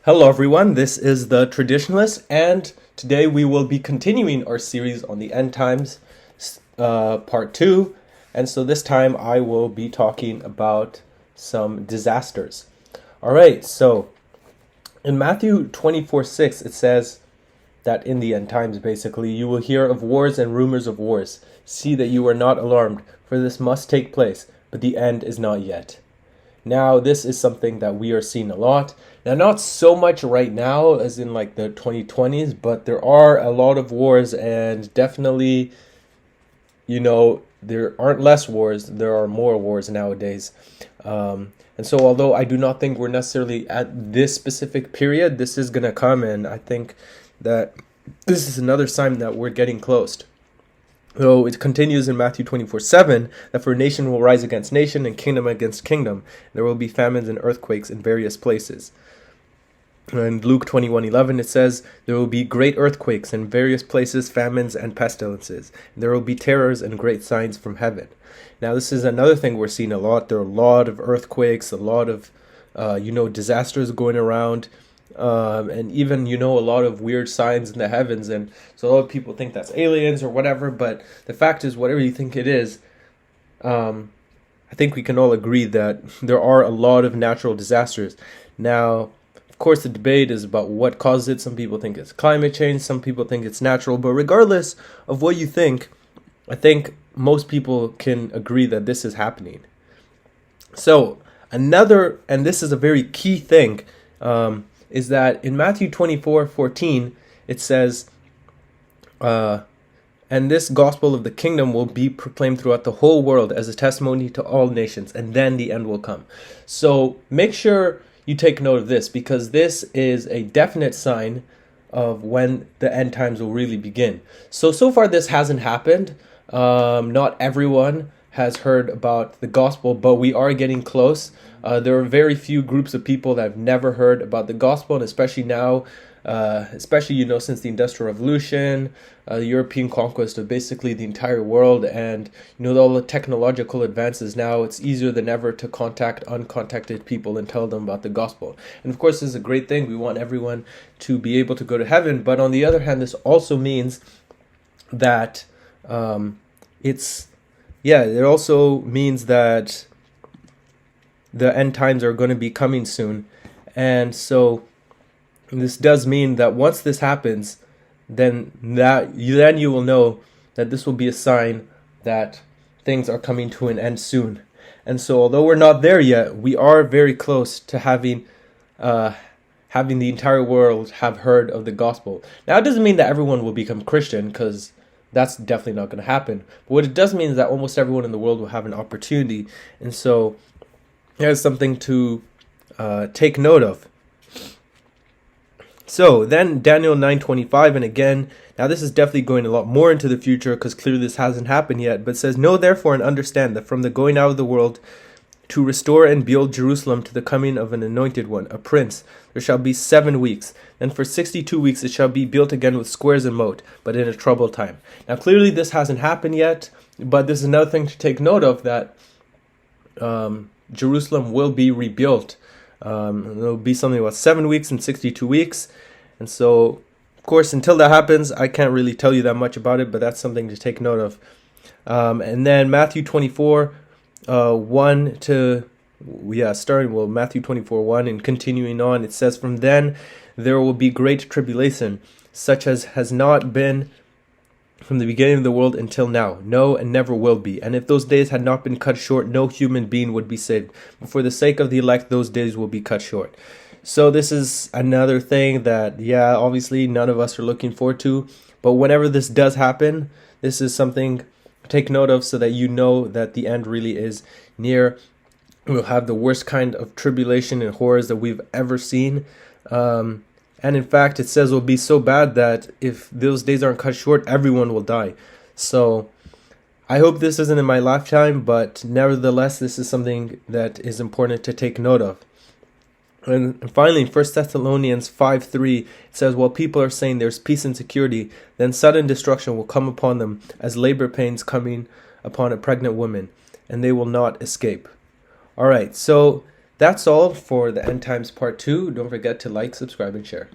Hello everyone, this is the Traditionalist, and today we will be continuing our series on the end times, part 2. And so this time I will be talking about some disasters. Alright, so in Matthew 24:6 it says that in the end times, basically, you will hear of wars and rumors of wars. See that you are not alarmed, for this must take place, but the end is not yet. Now, this is something that we are seeing a lot. Now, not so much right now as in like the 2020s, but there are a lot of wars, and definitely, there aren't less wars, there are more wars nowadays. And so although I do not think we're necessarily at this specific period, this is going to come, and I think that this is another sign that we're getting close. So it continues in Matthew 24:7 that for nation will rise against nation and kingdom against kingdom. There will be famines and earthquakes in various places. In Luke 21:11 it says there will be great earthquakes in various places, famines and pestilences. There will be terrors and great signs from heaven. Now this is another thing we're seeing a lot. There are a lot of earthquakes, a lot of disasters going around. And even, a lot of weird signs in the heavens. And so a lot of people think that's aliens or whatever. But the fact is, whatever you think it is, I think we can all agree that there are a lot of natural disasters. Now, of course, the debate is about what causes it. Some people think it's climate change. Some people think it's natural. But regardless of what you think, I think most people can agree that this is happening. So and this is a very key thing, is that in Matthew 24:14 it says, and this gospel of the kingdom will be proclaimed throughout the whole world as a testimony to all nations, and then the end will come. So make sure you take note of this, because this is a definite sign of when the end times will really begin. So far this hasn't happened. Not everyone has heard about the gospel, but we are getting close. There are very few groups of people that have never heard about the gospel, and especially now, since the Industrial Revolution, the European conquest of basically the entire world, and all the technological advances now, it's easier than ever to contact uncontacted people and tell them about the gospel. And of course, this is a great thing. We want everyone to be able to go to heaven, but on the other hand, this also means that it also means that the end times are going to be coming soon. And so this does mean that once this happens, then you will know that this will be a sign that things are coming to an end soon. And so although we're not there yet, we are very close to having the entire world have heard of the gospel. Now, it doesn't mean that everyone will become Christian, because that's definitely not going to happen. But what it does mean is that almost everyone in the world will have an opportunity. And so there's something to take note of. So then Daniel 9:25, and again, now this is definitely going a lot more into the future, because clearly this hasn't happened yet, but it says, "Know therefore and understand that from the going out of the world to restore and build Jerusalem to the coming of an anointed one, a prince, there shall be 7 weeks. And for 62 weeks it shall be built again with squares and moat, but in a troubled time." Now clearly this hasn't happened yet, but this is another thing to take note of, that Jerusalem will be rebuilt. It'll be something about 7 weeks and 62 weeks. And so, of course, until that happens, I can't really tell you that much about it, but that's something to take note of. And then Matthew 24, Matthew 24:1 and continuing on, it says, "From then there will be great tribulation, such as has not been from the beginning of the world until now, no, and never will be. And if those days had not been cut short, no human being would be saved. But for the sake of the elect, those days will be cut short." So this is another thing that, obviously none of us are looking forward to. But whenever this does happen, this is something to take note of, so that you know that the end really is near. We'll have the worst kind of tribulation and horrors that we've ever seen. And in fact, it says it will be so bad that if those days aren't cut short, everyone will die. So I hope this isn't in my lifetime, but nevertheless, this is something that is important to take note of. And finally, in 1 Thessalonians 5:3, it says, "While people are saying there's peace and security, then sudden destruction will come upon them as labor pains coming upon a pregnant woman, and they will not escape." All right, so That's all for the End Times Part 2. Don't forget to like, subscribe, and share.